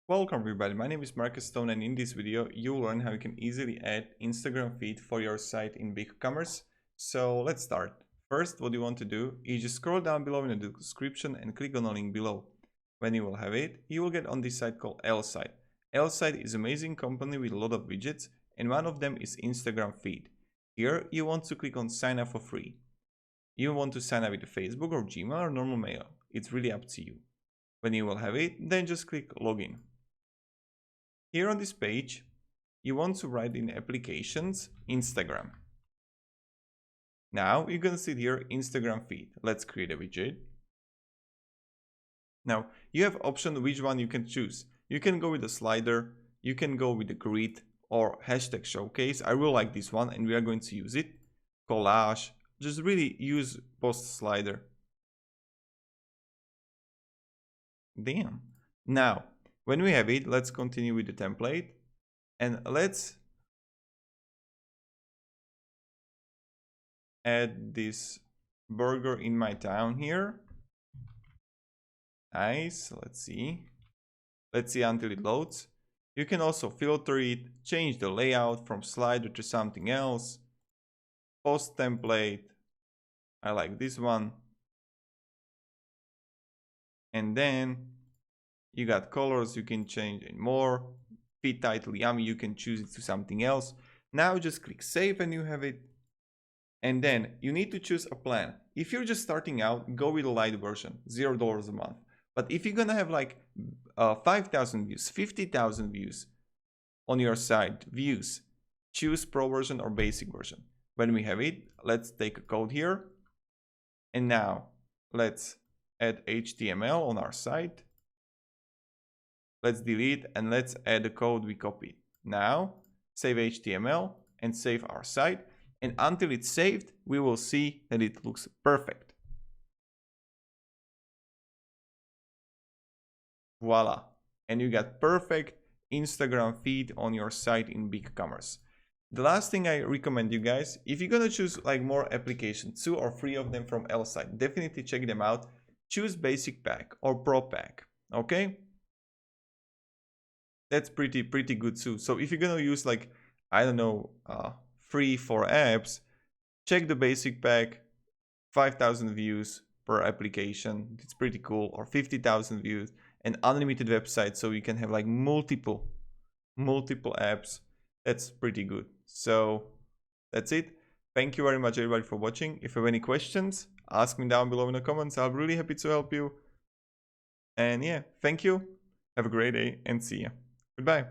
Welcome everybody, my name is Marcus Stone and in this video you'll learn how you can easily add Instagram feed for your site in BigCommerce. So let's start. First, what you want to do is just scroll down below in the description and click on the link below. When you will have it, you will get on this site called Placeit. Placeit is an amazing company with a lot of widgets and one of them is Instagram feed. Here you want to click on sign up for free. You want to sign up with Facebook or Gmail or normal mail. It's really up to you. When you will have it, then just click login. Here on this page, you want to write in applications, Instagram. Now you're going to see here Instagram feed. Let's create a widget. Now you have option which one you can choose. You can go with the slider, you can go with the grid or hashtag showcase. I really like this one and we are going to use it. Collage, just really use post slider. Damn. Now, when we have it, let's continue with the template and let's add this burger in my town here. Nice. Let's see until it loads. You can also filter it, change the layout from slider to something else. Post template. I like this one. And then you got colors, you can change it more. Feed title, yummy, you can choose it to something else. Now just click save and you have it. And then you need to choose a plan. If you're just starting out, go with a light version, $0 a month. But if you're gonna have like 5,000 views, 50,000 views on your site, views, choose pro version or basic version. When we have it, let's take a code here. And now let's add HTML on our site. Let's delete and let's add the code we copied. Now save HTML and save our site. And until it's saved, we will see that it looks perfect. Voila. And you got perfect Instagram feed on your site in BigCommerce. The last thing I recommend you guys, if you're gonna choose like more applications, 2 or 3 of them from Placeit, definitely check them out. Choose basic pack or pro pack. Okay. That's pretty good too. So if you're gonna use like, I don't know, 3-4 apps, check the basic pack, 5,000 views per application. It's pretty cool. Or 50,000 views and unlimited website. So you can have like multiple apps. That's pretty good. So that's it. Thank you very much everybody for watching. If you have any questions, ask me down below in the comments. I'll be really happy to help you. And yeah, thank you. Have a great day and see ya. Goodbye.